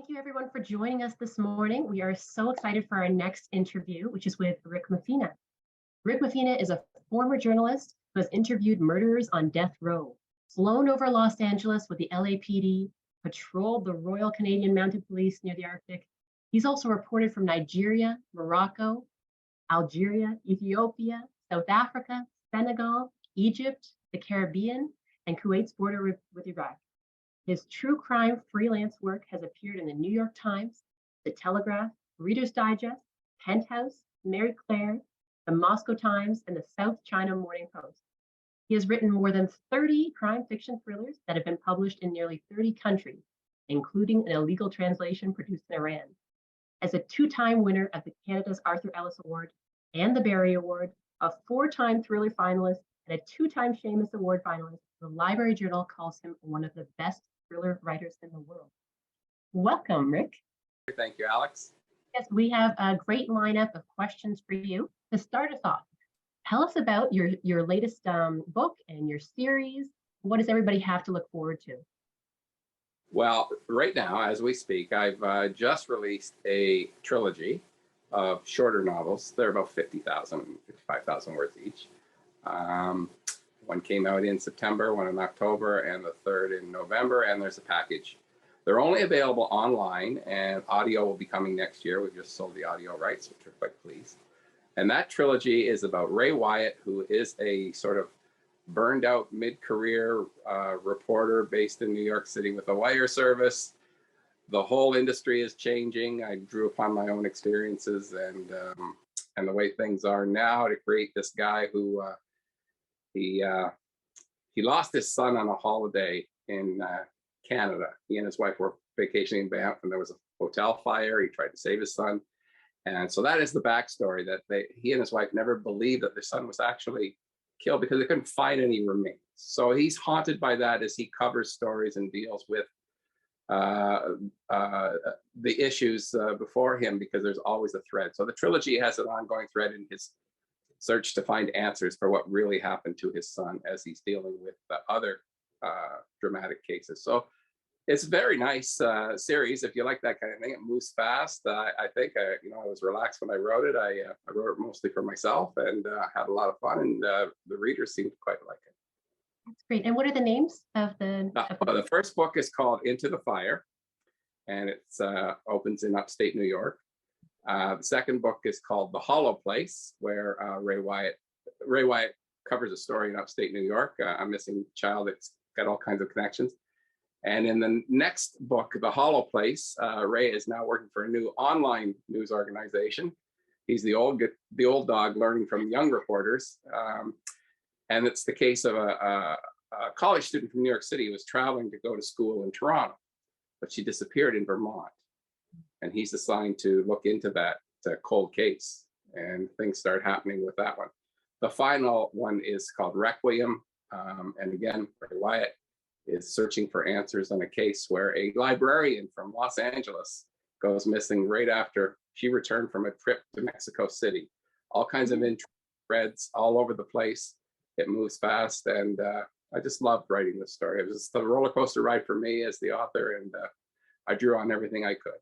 Thank you everyone for joining us this morning. We are so excited for our next interview, which is with Rick Mofina. Rick Mofina is a former journalist who has interviewed murderers on death row, flown over Los Angeles with the LAPD, patrolled the Royal Canadian Mounted Police near the Arctic. He's also reported from Nigeria, Morocco, Algeria, Ethiopia, South Africa, Senegal, Egypt, the Caribbean, and Kuwait's border with Iraq. His true crime freelance work has appeared in the New York Times, The Telegraph, Reader's Digest, Penthouse, Marie Claire, the Moscow Times, and the South China Morning Post. He has written more than 30 crime fiction thrillers that have been published in nearly 30 countries, including an illegal translation produced in Iran. As a two-time winner of the Canada's Arthur Ellis Award and the Barry Award, a four-time thriller finalist, and a two-time Shamus Award finalist, the Library Journal calls him one of the best thriller writers in the world. Welcome, Rick. Thank you, Alex. Yes, we have a great lineup of questions for you. To start us off, tell us about your latest book and your series. What does everybody have to look forward to? Well, right now, as we speak, I've just released a trilogy of shorter novels. They're about 50,000, 55,000 words each. One came out in September, one in October, and the third in November, and there's a package. They're only available online, and audio will be coming next year. We've just sold the audio rights, which we're quite pleased. And that trilogy is about Ray Wyatt, who is a sort of burned out mid-career reporter based in New York City with a wire service. The whole industry is changing. I drew upon my own experiences and the way things are now to create this guy who he lost his son on a holiday in Canada. He and his wife were vacationing in Banff, and there was a hotel fire. He tried to save his son. And so that is the backstory, that he and his wife never believed that their son was actually killed because they couldn't find any remains. So he's haunted by that as he covers stories and deals with the issues before him, because there's always a thread. So the trilogy has an ongoing thread in his search to find answers for what really happened to his son as he's dealing with the other dramatic cases. So it's a very nice series if you like that kind of thing. It moves fast. I think I was relaxed when I wrote it. I wrote it mostly for myself and had a lot of fun, and the readers seemed to quite like it. That's great. And what are the names of the? Well, the first book is called Into the Fire, and it opens in upstate New York. The second book is called The Hollow Place, where Ray Wyatt covers a story in upstate New York, a missing child that's got all kinds of connections. And in the next book, The Hollow Place, Ray is now working for a new online news organization. He's the old dog learning from young reporters. And it's the case of a college student from New York City who was traveling to go to school in Toronto, but she disappeared in Vermont. And he's assigned to look into that cold case, and things start happening with that one. The final one is called Requiem. And again, Ray Wyatt is searching for answers on a case where a librarian from Los Angeles goes missing right after she returned from a trip to Mexico City. All kinds of threads all over the place. It moves fast, and I just loved writing this story. It was just a roller coaster ride for me as the author, and I drew on everything I could.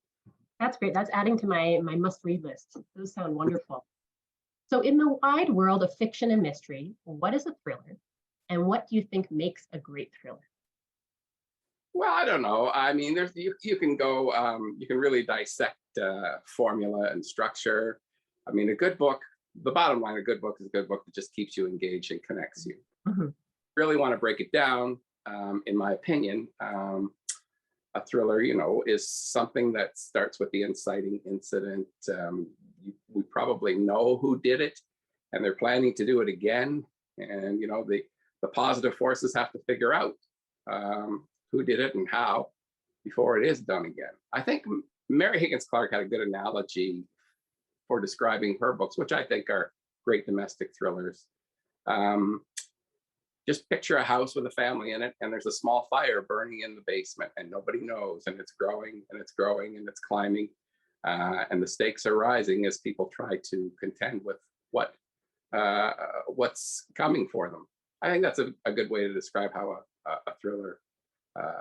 That's great. That's adding to my must-read list. Those sound wonderful. So in the wide world of fiction and mystery, what is a thriller? And what do you think makes a great thriller? Well, I don't know. I mean, you can go, you can really dissect formula and structure. I mean, a good book, the bottom line, a good book is a good book that just keeps you engaged and connects you. Mm-hmm. Really want to break it down, in my opinion, a thriller, is something that starts with the inciting incident. We probably know who did it, and they're planning to do it again. And, the positive forces have to figure out who did it and how before it is done again. I think Mary Higgins Clark had a good analogy for describing her books, which I think are great domestic thrillers. Just picture a house with a family in it, and there's a small fire burning in the basement, and nobody knows, and it's growing and it's growing and it's climbing, and the stakes are rising as people try to contend with what's coming for them. I think that's a good way to describe how a thriller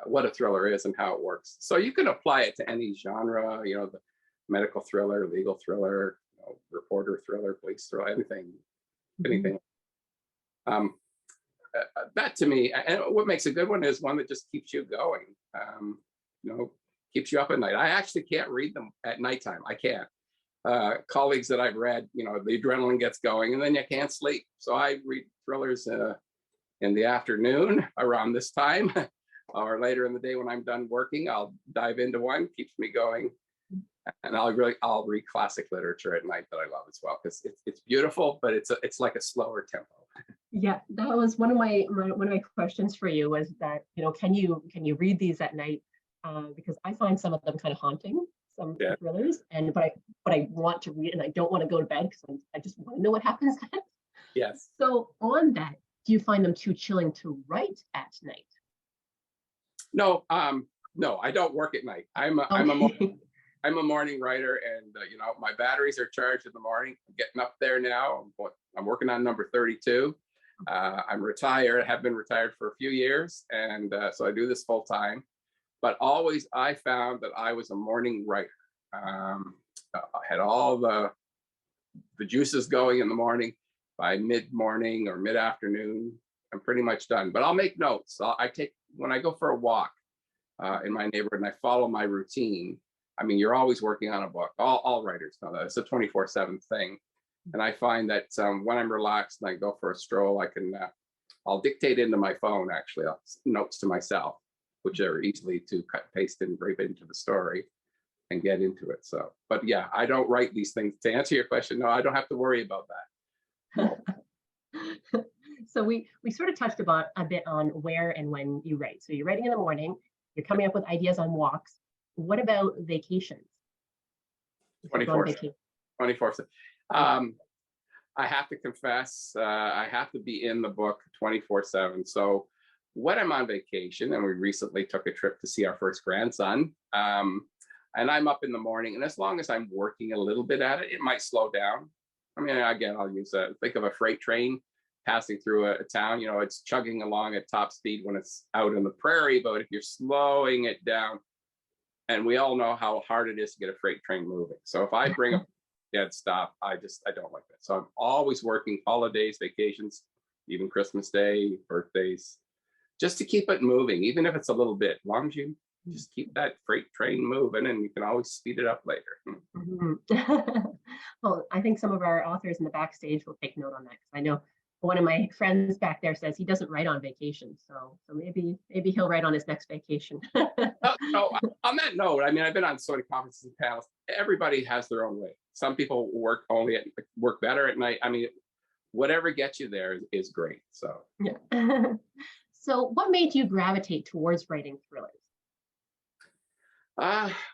what a thriller is and how it works. So you can apply it to any genre, you know, the medical thriller, legal thriller, you know, reporter thriller, police thriller, anything. Um, that to me, and what makes a good one is one that just keeps you going. You know, keeps you up at night. I actually can't read them at nighttime. I can't. Colleagues that I've read, you know, the adrenaline gets going and then you can't sleep. So I read thrillers in the afternoon around this time or later in the day when I'm done working. I'll dive into one, keeps me going. And I'll read classic literature at night that I love as well, because it's beautiful, but it's like a slower tempo. Yeah, that was one of my questions for you, was that, you know, can you read these at night? Because I find some of them kind of haunting, some thrillers, but I want to read and I don't want to go to bed because I just want to know what happens next. Yes. So on that, do you find them too chilling to write at night? No, no, I don't work at night. I'm a morning writer, and you know, my batteries are charged in the morning. I'm getting up there now. I'm working on number 32. I'm retired. I have been retired for a few years, and so I do this full time. But always, I found that I was a morning writer. I had all the juices going in the morning. By mid-morning or mid-afternoon, I'm pretty much done. But I'll make notes. When I go for a walk in my neighborhood and I follow my routine. I mean, you're always working on a book. All writers know that. It's a 24/7 thing. And I find that when I'm relaxed and I go for a stroll, I'll dictate into my phone, actually, notes to myself, which are easily to cut, paste, and right into the story and get into it. So, but yeah, I don't write these things. To answer your question, no, I don't have to worry about that. No. So we sort of touched about a bit on where and when you write. So you're writing in the morning, you're coming up with ideas on walks. What about vacations? 24/7. 24/7. I have to confess, I have to be in the book 24/7. So when I'm on vacation, and we recently took a trip to see our first grandson, and I'm up in the morning, and as long as I'm working a little bit at it, it might slow down. I mean, again, I'll think of a freight train passing through a town. You know, it's chugging along at top speed when it's out in the prairie, but if you're slowing it down, and we all know how hard it is to get a freight train moving. So if I bring a dead stop, I don't like that. So I'm always working, holidays, vacations, even Christmas Day, birthdays, just to keep it moving, even if it's a little bit. As long as you just keep that freight train moving, and you can always speed it up later. Mm-hmm. Well, I think some of our authors in the backstage will take note on that, because I know one of my friends back there says he doesn't write on vacation. So maybe he'll write on his next vacation. No, on that note, I mean, I've been on so many conferences and panels. Everybody has their own way. Some people work better at night. I mean, whatever gets you there is great. So yeah. So what made you gravitate towards writing thrillers?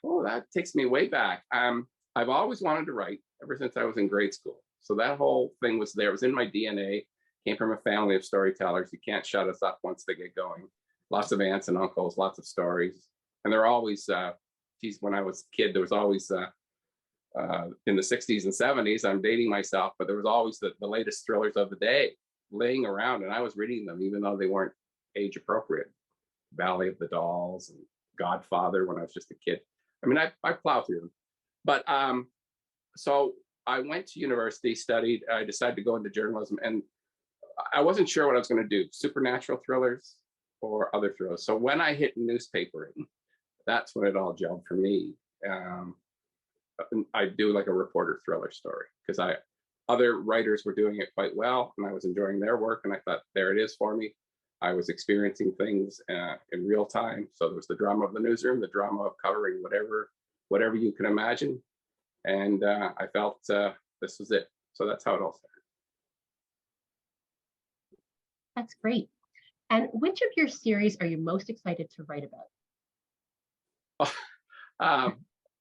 Well, that takes me way back. I've always wanted to write ever since I was in grade school. So that whole thing was there. It was in my DNA. Came from a family of storytellers. You can't shut us up once they get going. Lots of aunts and uncles, lots of stories. And they're always, when I was a kid, there was always, in the 60s and 70s, I'm dating myself, but there was always the latest thrillers of the day laying around, and I was reading them, even though they weren't age appropriate. Valley of the Dolls and Godfather when I was just a kid. I mean, I plowed through them. But so I went to university, studied, I decided to go into journalism, and I wasn't sure what I was going to do, supernatural thrillers or other thrillers. So when I hit newspapering, that's when it all gelled for me. I do like a reporter thriller story, because other writers were doing it quite well, and I was enjoying their work, and I thought, there it is for me. I was experiencing things in real time. So there was the drama of the newsroom, the drama of covering whatever you can imagine. And I felt this was it. So that's how it all started. That's great. And which of your series are you most excited to write about?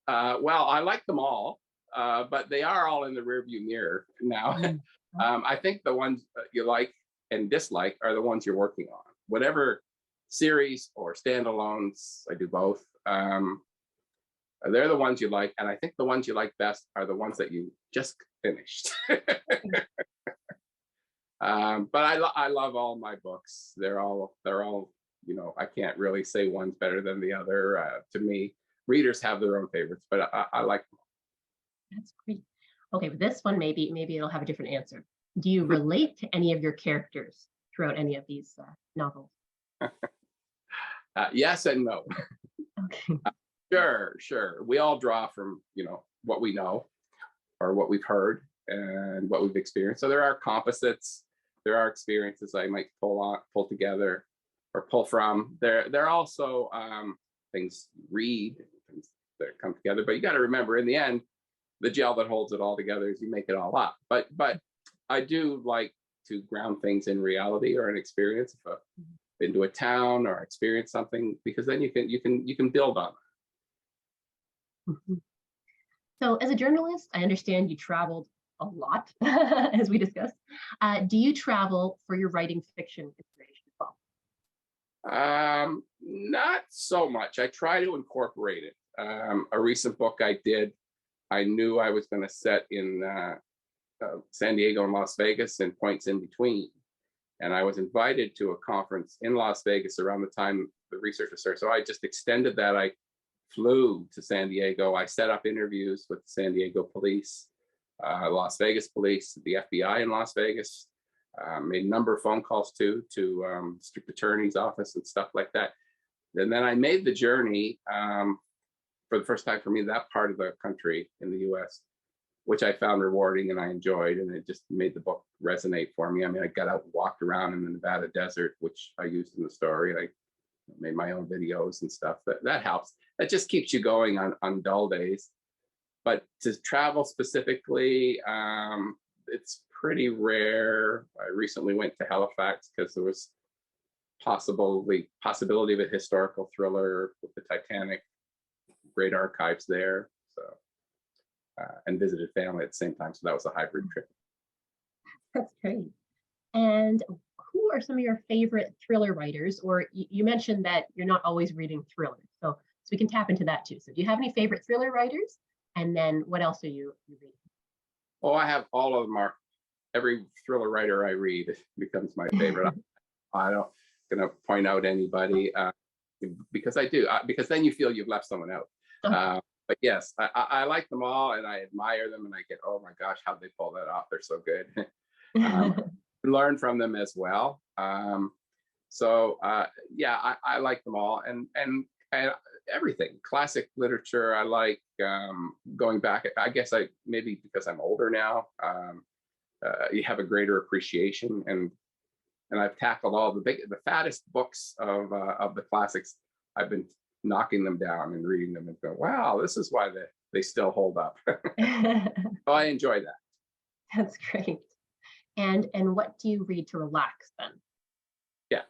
Well, I like them all, but they are all in the rearview mirror now. I think the ones you like and dislike are the ones you're working on. Whatever series or standalones, I do both. They're the ones you like, and I think the ones you like best are the ones that you just finished. But I love all my books. They're all I can't really say one's better than the other. To me, readers have their own favorites, but I like That's great. Okay, but this one maybe it'll have a different answer. Do you relate to any of your characters throughout any of these novels? them. Yes and no. Okay. Sure. We all draw from, what we know or what we've heard and what we've experienced. So there are composites, there are experiences I might pull together or pull from. There are also things read, things that come together. But you got to remember, in the end, the gel that holds it all together is you make it all up. But I do like to ground things in reality or an experience. If I've been to a town or experienced something, because then you can build on it. Mhm. So, as a journalist, I understand you traveled a lot, as we discussed. Do you travel for your writing fiction inspiration as well? Not so much. I try to incorporate it. A recent book I did, I knew I was going to set in San Diego and Las Vegas and points in between. And I was invited to a conference in Las Vegas around the time the researcher started. So I just extended that. I flew to San Diego. I set up interviews with San Diego police, Las Vegas police, the FBI in Las Vegas. Made a number of phone calls to district attorney's office and stuff like that. And then I made the journey for the first time for me, that part of the country in the US, which I found rewarding and I enjoyed. And it just made the book resonate for me. I mean, I got out and walked around in the Nevada desert, which I used in the story. And I made my own videos and stuff. That helps. That just keeps you going on dull days. But to travel specifically, it's pretty rare. I recently went to Halifax because there was possibility of a historical thriller with the Titanic. Great archives there. So and visited family at the same time. So that was a hybrid trip. That's great. And who are some of your favorite thriller writers? Or you mentioned that you're not always reading thrillers, so we can tap into that too. So do you have any favorite thriller writers? And then what else are you reading? Oh, I have all of them. Every thriller writer I read becomes my favorite. I don't gonna point out anybody because I do because then you feel you've left someone out. Okay. But yes, I like them all and I admire them and I get, oh my gosh, how'd they pull that off? They're so good. Learn from them as well. Yeah, I like them all and everything. Classic literature, I like going back. I guess maybe because I'm older now, you have a greater appreciation and I've tackled all the fattest books of the classics. I've been knocking them down and reading them and going, wow, this is why they still hold up. So I enjoy that. That's great. And what do you read to relax then? Yeah,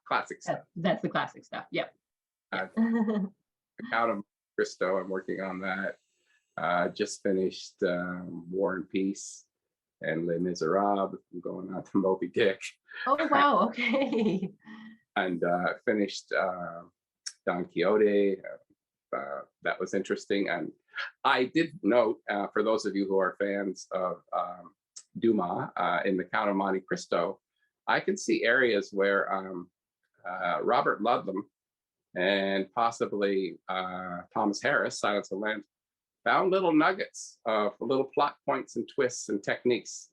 classic stuff. That's the classic stuff. Yep. Out of Cristo, I'm working on that. Just finished War and Peace and Les Miserables. I'm going on to Moby Dick. Oh wow! Okay. And finished Don Quixote. That was interesting. And I did note, for those of you who are fans of Dumas in The Count of Monte Cristo, I can see areas where Robert Ludlum and possibly Thomas Harris, Silence of the Lambs, found little nuggets of little plot points and twists and techniques.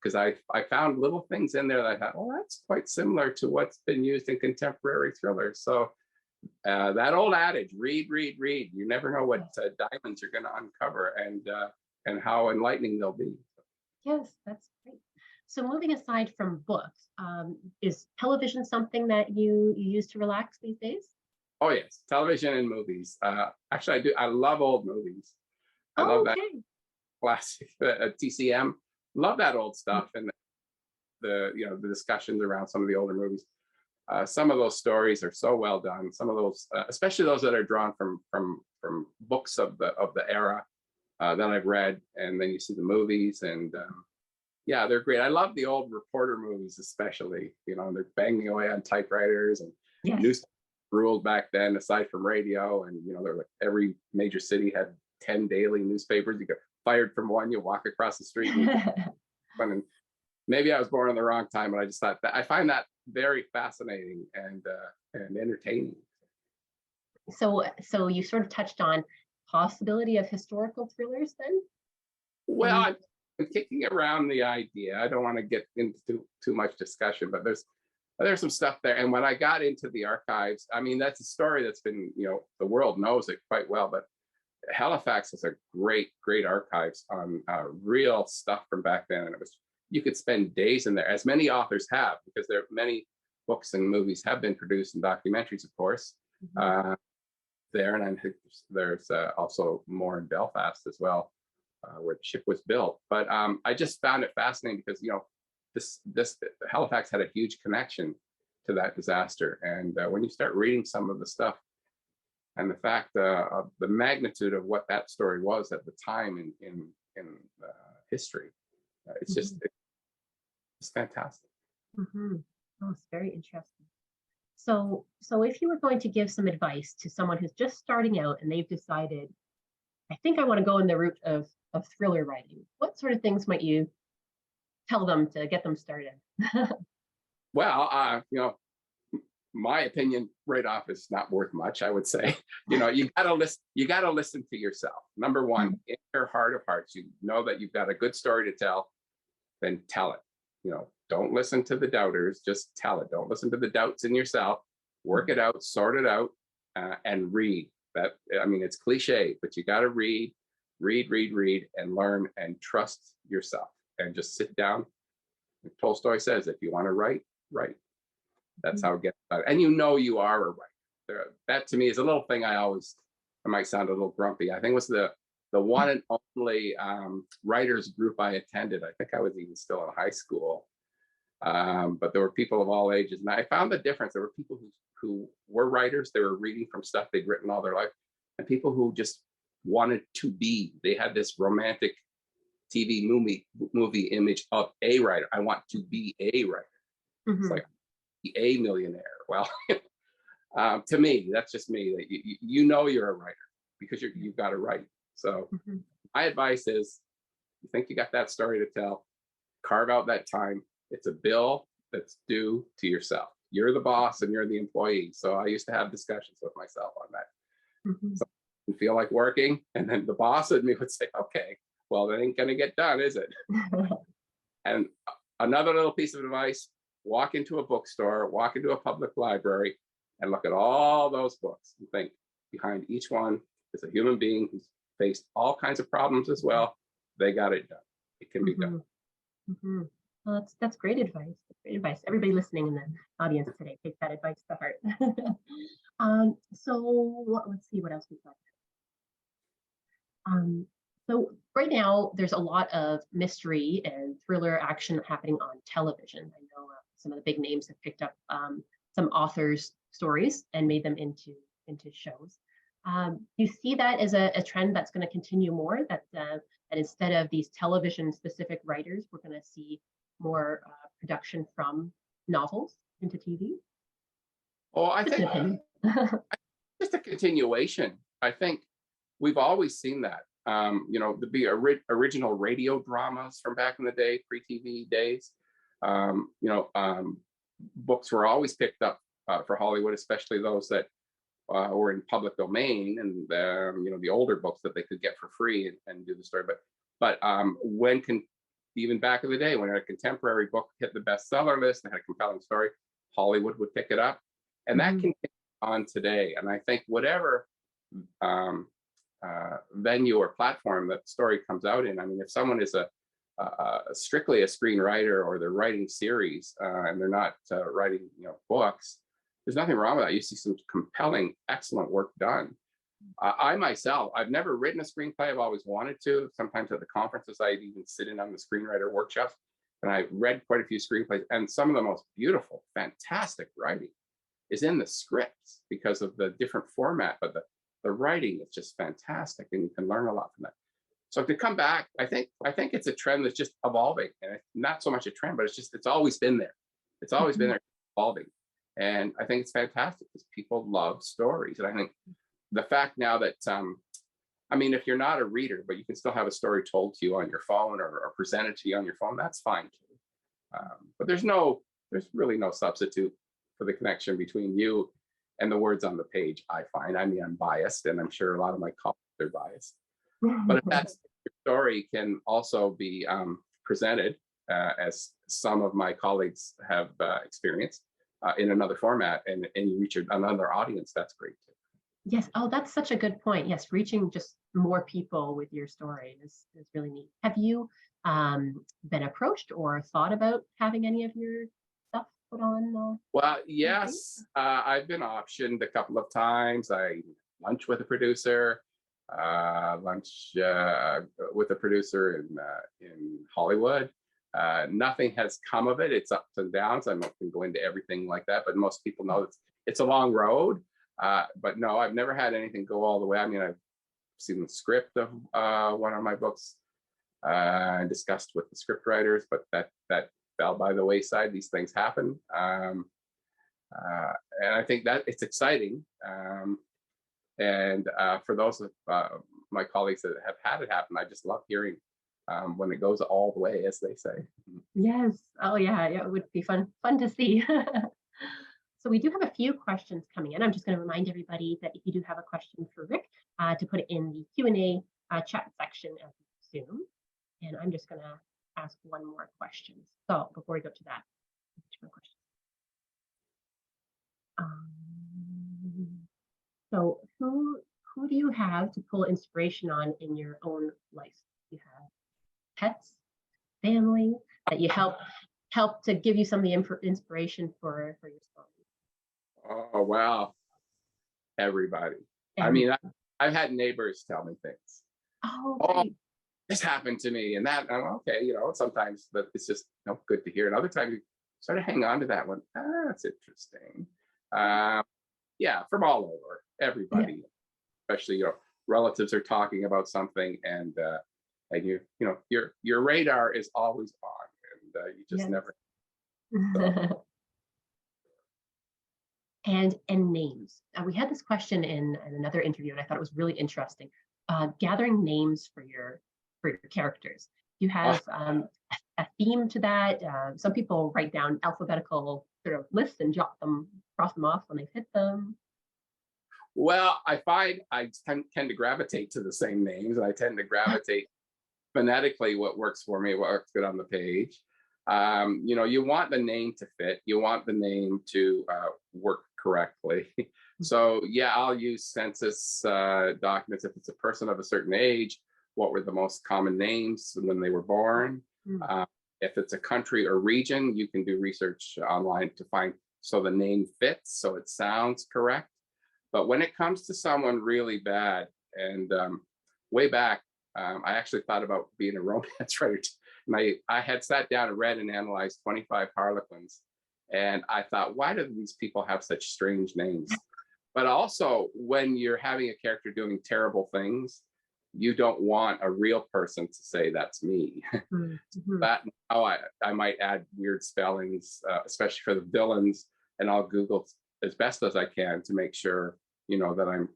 Because I found little things in there that I thought, oh, that's quite similar to what's been used in contemporary thrillers. So that old adage, read. You never know what diamonds you're going to uncover and how enlightening they'll be. Yes, that's great. So moving aside from books, is television something that you use to relax these days? Oh yes, television and movies. Actually, I do. I love old movies. I love that classic TCM. Love that old stuff and the discussions around some of the older movies. Some of those stories are so well done. Some of those, especially those that are drawn from books of the era that I've read, and then you see the movies, and yeah, they're great. I love the old reporter movies, especially. They're banging away on typewriters and newspapers ruled back then, aside from radio, and they're like every major city had 10 daily newspapers. You got fired from one, you walk across the street. And maybe I was born in the wrong time, but I just thought that I find that very fascinating and entertaining. So you sort of touched on possibility of historical thrillers then? Well, I'm kicking around the idea. I don't want to get into too much discussion, but there's some stuff there. And when I got into the archives, I mean, that's a story that's been, the world knows it quite well, but Halifax has a great archives on real stuff from back then. And you could spend days in there, as many authors have, because there are many books and movies have been produced, and documentaries, of course, there. And I think there's also more in Belfast as well, where the ship was built. But I just found it fascinating because, this Halifax had a huge connection to that disaster. And when you start reading some of the stuff and the fact of the magnitude of what that story was at the time in history, it's just it's fantastic. Oh, it's very interesting. So if you were going to give some advice to someone who's just starting out and they've decided, I think I want to go in the route of thriller writing, what sort of things might you tell them to get them started? Well, my opinion right off is not worth much, I would say. You gotta listen to yourself. Number one, in your heart of hearts, you know that you've got a good story to tell, then tell it. Don't listen to the doubters, just tell it. Don't listen to the doubts in yourself. Work it out, sort it out, and read. It's cliche, but you gotta read, and learn, and trust yourself, and just sit down. Tolstoy says, if you want to write, write. That's how it gets done. And you are a writer. That to me is a little thing I might sound a little grumpy. I think it was the one and only writers group I attended. I think I was even still in high school. But there were people of all ages. And I found the difference. There were people who were writers. They were reading from stuff they'd written all their life. And people who just wanted to be. They had this romantic TV movie image of a writer. I want to be a writer. It's like a millionaire. Well, to me, that's just me. That you're a writer because you've got to write. So my advice is, you think you got that story to tell, carve out that time. It's a bill that's due to yourself. You're the boss and you're the employee. So I used to have discussions with myself on that. So I feel like working, and then the boss in me would say, okay, well, that ain't going to get done, is it? And another little piece of advice, walk into a bookstore, walk into a public library, and look at all those books and think, behind each one is a human being who's faced all kinds of problems as well. They got it done. It can be done. Well, that's great advice. That's great advice. Everybody listening in the audience today, take that advice to heart. So let's see what else we've got. So right now, there's a lot of mystery and thriller action happening on television. I know some of the big names have picked up some authors' stories and made them into shows. Do you see that as a trend that's going to continue more, that instead of these television-specific writers, we're going to see more production from novels into TV? Oh, I think just a continuation. I think we've always seen that. The original radio dramas from back in the day, pre-TV days. Books were always picked up for Hollywood, especially those that were in public domain, and the older books that they could get for free and do the story. But even back in the day, when a contemporary book hit the bestseller list and had a compelling story, Hollywood would pick it up, and that can continue on today. And I think whatever venue or platform that story comes out in, if someone is strictly a screenwriter, or they're writing series and they're not writing books, there's nothing wrong with that. You see some compelling, excellent work done. I myself, I've never written a screenplay. I've always wanted to. Sometimes at the conferences, I'd even sit in on the screenwriter workshops, and I read quite a few screenplays, and some of the most beautiful, fantastic writing is in the scripts because of the different format, but the writing is just fantastic, and you can learn a lot from that. So to come back, I think it's a trend that's just evolving, and it's not so much a trend, but it's always been there. It's always been there, evolving, and I think it's fantastic because people love stories. And I think the fact now that if you're not a reader, but you can still have a story told to you on your phone or presented to you on your phone, that's fine too. But there's no there's really no substitute for the connection between you and the words on the page, I find. I mean, I'm biased, and I'm sure a lot of my colleagues are biased. But if that's your story can also be presented as some of my colleagues have experienced in another format, and you reach another audience, that's great too. Yes. Oh, that's such a good point. Yes, reaching just more people with your story is really neat. Have you been approached or thought about having any of your stuff put on? Well, yes, I've been optioned a couple of times. I lunch with a producer, lunch with a producer in Hollywood. Nothing has come of it. It's ups and downs. I'm not going to go into everything like that, but most people know it's a long road. But no, I've never had anything go all the way. I mean, I've seen the script of one of my books and discussed with the script writers, but that fell by the wayside. These things happen. And I think that it's exciting. And for those of my colleagues that have had it happen, I just love hearing when it goes all the way, as they say. Yes. Oh, yeah. It would be fun to see. So we do have a few questions coming in. I'm just going to remind everybody that if you do have a question for Rick, to put it in the Q&A chat section of Zoom. And I'm just going to ask one more question. So before we go to that, two more questions. So who do you have to pull inspiration on in your own life? You have pets, family that you help to give you some of the inspiration for your story. Oh, wow. Everybody. I mean, I've had neighbors tell me things. Oh, this happened to me and that. And I'm okay, sometimes that it's just good to hear. And other times you sort of hang on to that one. That's interesting. Yeah, from all over, everybody, especially, relatives are talking about something and your radar is always on and you just never. And names. We had this question in another interview, and I thought it was really interesting. Gathering names for your characters. You have a theme to that. Some people write down alphabetical sort of lists and cross them off when they've hit them. Well, I find I tend to gravitate to the same names, and I tend to gravitate phonetically what works for me, what works good on the page. You want the name to fit. You want the name to work correctly. So yeah, I'll use census documents. If it's a person of a certain age, what were the most common names when they were born? If it's a country or region, you can do research online to find so the name fits, so it sounds correct. But when it comes to someone really bad, and way back, I actually thought about being a romance writer. I had sat down and read and analyzed 25 Harlequins, and I thought, why do these people have such strange names? But also, when you're having a character doing terrible things, you don't want a real person to say that's me. That I might add weird spellings, especially for the villains, and I'll Google as best as I can to make sure that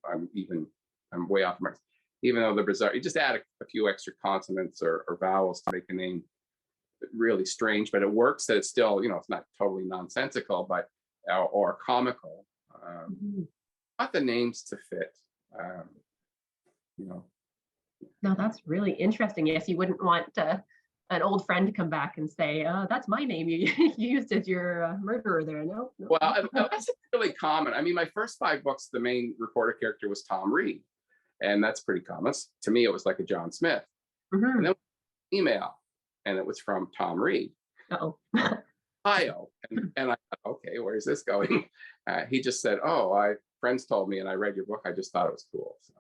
I'm way off mark. Even though they're bizarre, you just add a few extra consonants or vowels to make a name really strange, but it works. That it's still, it's not totally nonsensical, but or comical. Not the names to fit. No, that's really interesting. Yes, you wouldn't want an old friend to come back and say, "That's my name. You used as your murderer there." No. Well, that's really common. I mean, my first 5 books, the main reporter character was Tom Reed. And that's pretty common. To me, it was like a John Smith. And then email, and it was from Tom Reed. Ohio. And I thought, okay, where's this going? He just said, friends told me, and I read your book. I just thought it was cool. So.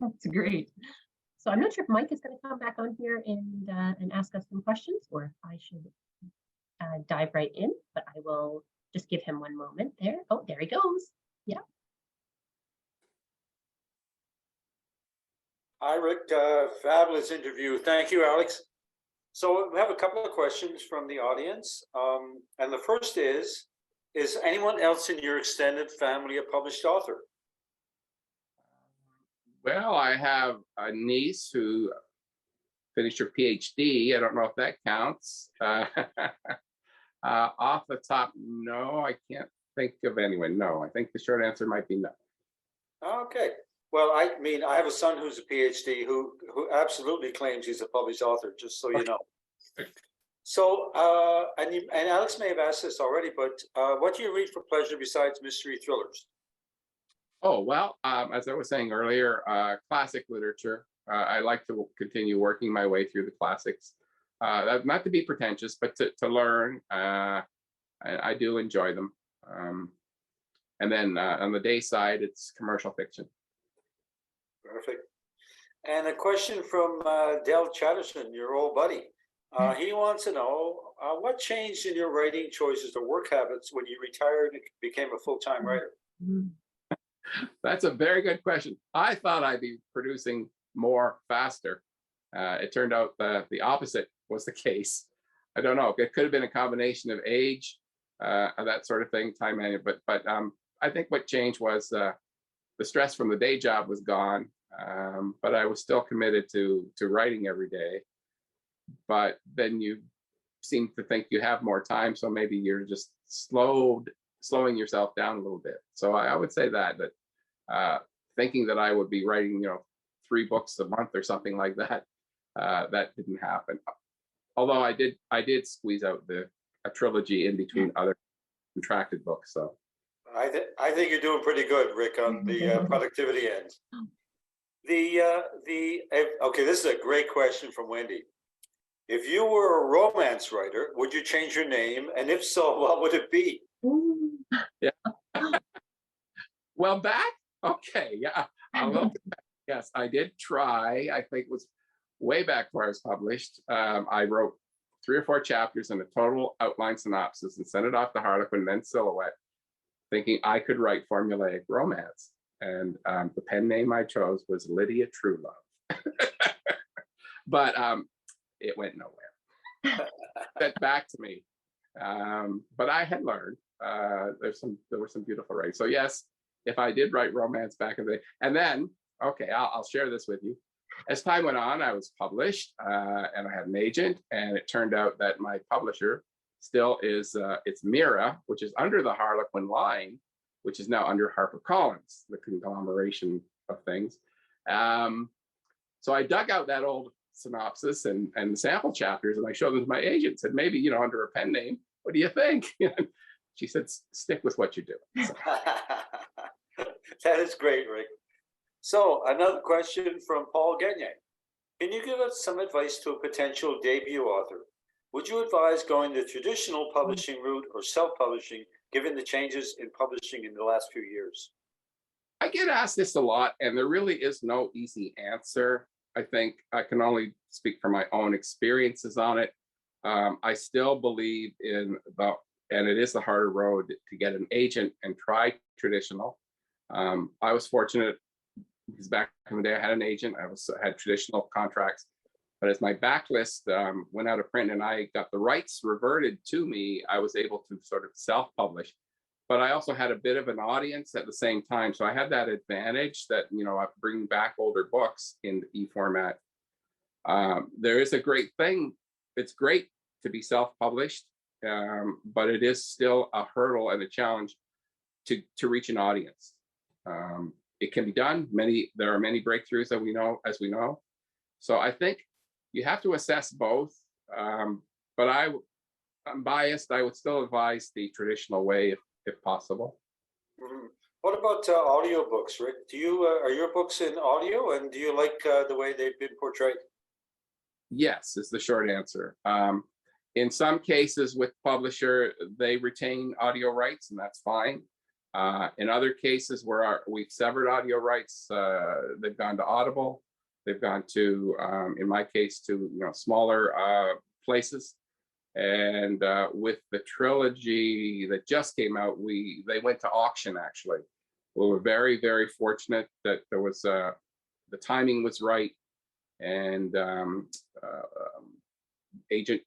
That's great. So I'm not sure if Mike is going to come back on here and ask us some questions, or if I should dive right in, but I will just give him one moment there. Oh, there he goes. Yeah. Hi, Rick. Fabulous interview. Thank you, Alex. So we have a couple of questions from the audience. And the first is anyone else in your extended family a published author? Well, I have a niece who finished your PhD. I don't know if that counts. Off the top, no, I can't think of anyone. No, I think the short answer might be no. Okay. Well, I mean, I have a son who's a PhD who absolutely claims he's a published author, just so you know. So, and Alex may have asked this already, but what do you read for pleasure besides mystery thrillers? Oh, well, as I was saying earlier, classic literature. I like to continue working my way through the classics. Not to be pretentious, but to learn. I do enjoy them. And then on the day side, it's commercial fiction. Perfect. And a question from Del Chatterton, your old buddy. He wants to know what changed in your writing choices or work habits when you retired and became a full-time writer? That's a very good question. I thought I'd be producing more faster. It turned out the opposite was the case. I don't know. It could have been a combination of age, that sort of thing, time management. But I think what changed was the stress from the day job was gone. But I was still committed to writing every day. But then you seem to think you have more time, so maybe you're just slowing yourself down a little bit. So I would say that thinking that I would be writing, 3 books a month or something like that, that didn't happen. Although I did squeeze out a trilogy in between other contracted books. So I think you're doing pretty good, Rick, on the productivity end. Okay, this is a great question from Wendy. If you were a romance writer, would you change your name? And if so, what would it be? Yeah. Well, back? Okay, yeah. Yes, I did try. I think it was way back where I was published. I wrote 3 or 4 chapters and a total outline synopsis and sent it off to Harlequin, then Silhouette, thinking I could write formulaic romance. And the pen name I chose was Lydia Truelove. But it went nowhere. Sent back to me. But I had learned. There were some beautiful writings. So yes, if I did write romance back in the day, and then I'll share this with you. As time went on, I was published, and I had an agent, and it turned out that my publisher still is it's Mira, which is under the Harlequin line, which is now under HarperCollins, the conglomeration of things. So I dug out that old synopsis and the sample chapters, and I showed them to my agent. Said, maybe under a pen name. What do you think? She said, stick with what you're doing. So. That is great, Rick. So another question from Paul Gagne. Can you give us some advice to a potential debut author? Would you advise going the traditional publishing route or self-publishing, given the changes in publishing in the last few years? I get asked this a lot, and there really is no easy answer. I think I can only speak from my own experiences on it. I still believe and it is the harder road to get an agent and try traditional. I was fortunate because back in the day I had an agent. I had traditional contracts, but as my backlist went out of print and I got the rights reverted to me, I was able to sort of self-publish. But I also had a bit of an audience at the same time, so I had that advantage that I bring back older books in e-format. There is a great thing. It's great to be self-published, but it is still a hurdle and a challenge to reach an audience. It can be done. There are many breakthroughs that we know. So I think you have to assess both. But I'm biased. I would still advise the traditional way if possible. Mm-hmm. What about audiobooks, Rick? Are your books in audio, and do you like the way they've been portrayed? Yes, is the short answer. In some cases with publisher, they retain audio rights, and that's fine. In other cases where we've severed audio rights, they've gone to Audible. They've gone to, in my case, to smaller places. And with the trilogy that just came out, they went to auction. Actually, we were very, very fortunate that there was the timing was right, and agent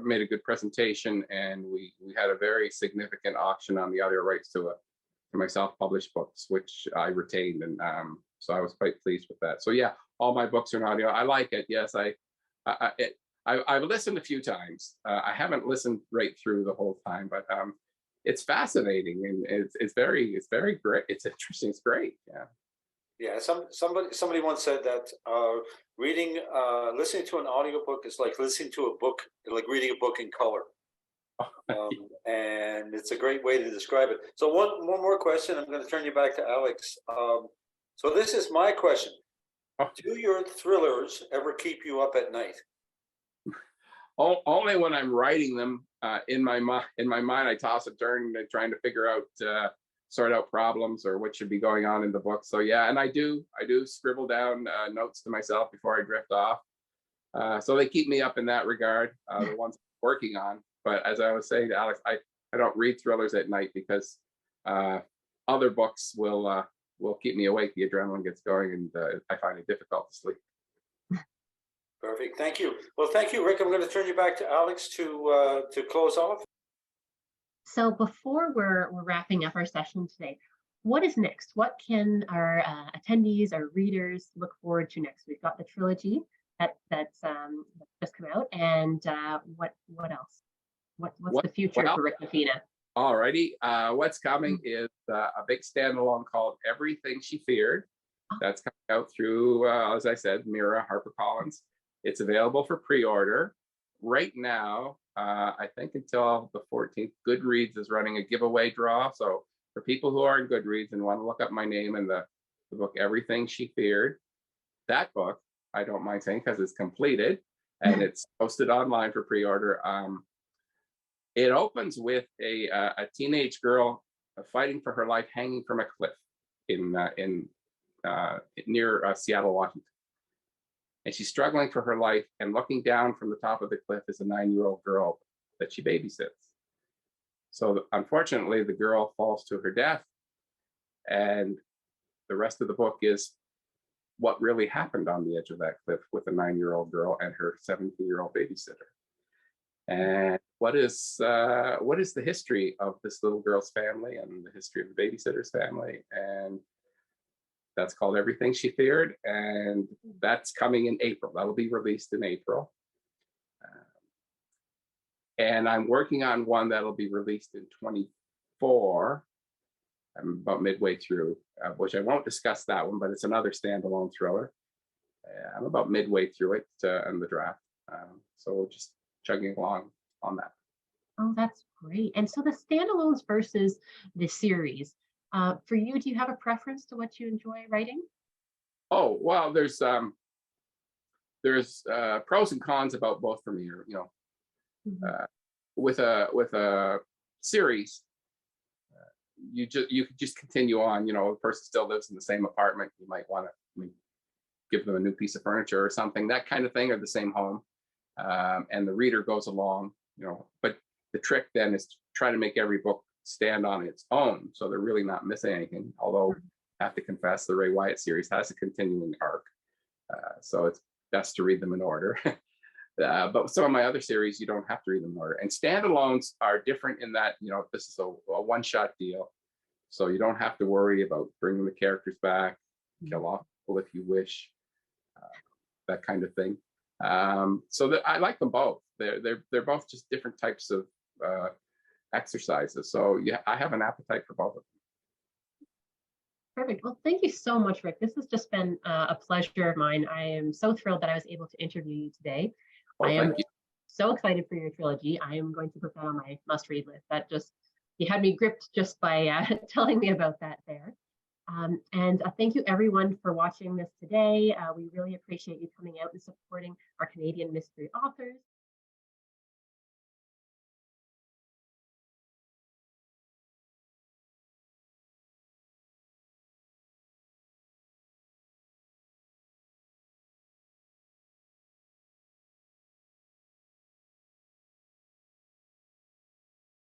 made a good presentation, and we had a very significant auction on the audio rights to my self-published books, which I retained, and so I was quite pleased with that. So yeah, all my books are in audio. I like it. Yes, I I've listened a few times. I haven't listened right through the whole time, but it's fascinating and it's very great. It's interesting. It's great. Yeah. Yeah, somebody once said that listening to an audiobook is like listening to a book, like reading a book in color. And it's a great way to describe it. So one more question. I'm going to turn you back to Alex. So this is my question. Do your thrillers ever keep you up at night? Only when I'm writing them in my mind. I toss it during trying to figure out, sort out problems or what should be going on in the book. So yeah, and I do scribble down notes to myself before I drift off. So they keep me up in that regard. The ones I'm working on. But as I was saying to Alex, I don't read thrillers at night because other books will keep me awake. The adrenaline gets going, and I find it difficult to sleep. Perfect. Thank you. Well, thank you, Rick. I'm going to turn you back to Alex to close off. So before we're wrapping up our session today, what is next? What can our attendees, our readers look forward to next? We've got the trilogy that's just come out, and what else? What's the future for Rick Mofina? Alrighty, what's coming is a big standalone called Everything She Feared. That's coming out through, as I said, Mira HarperCollins. It's available for pre-order right now. I think until the 14th. Goodreads is running a giveaway draw. So for people who are in Goodreads and want to look up my name and the book Everything She Feared, that book, I don't mind saying because it's completed and it's posted online for pre-order. It opens with a teenage girl fighting for her life, hanging from a cliff in near Seattle, Washington. And she's struggling for her life, and looking down from the top of the cliff is a 9-year-old girl that she babysits. So unfortunately, the girl falls to her death, and the rest of the book is what really happened on the edge of that cliff with a 9-year-old girl and her 17-year-old babysitter. And what is the history of this little girl's family and the history of the babysitter's family? And that's called Everything She Feared, and that's coming in April. That will be released in April. And I'm working on one that'll be released in 24. I'm about midway through, which I won't discuss that one, but it's another standalone thriller. I'm about midway through it in the draft. So we're just chugging along on that. Oh, that's great. And so the standalones versus the series, for you, do you have a preference to what you enjoy writing? Oh, well, there's pros and cons about both for me. With a series, you could just continue on. The person still lives in the same apartment. You might want to give them a new piece of furniture or something, that kind of thing, or the same home. And the reader goes along, but the trick then is to try to make every book stand on its own, so they're really not missing anything. Although I have to confess, the Ray Wyatt series has a continuing arc, so it's best to read them in order. But some of my other series, you don't have to read them in order. And standalones are different in that, this is a one-shot deal, so you don't have to worry about bringing the characters back, kill off people if you wish, that kind of thing. So I like them both. They're both just different types of exercises. So yeah, I have an appetite for both of them. Perfect. Well, thank you so much, Rick. This has just been a pleasure of mine. I am so thrilled that I was able to interview you today. Well, I am thank you. so excited for your trilogy. I am going to put that on my must-read list. You had me gripped just by telling me about that there. And thank you everyone for watching this today. We really appreciate you coming out and supporting our Canadian mystery authors.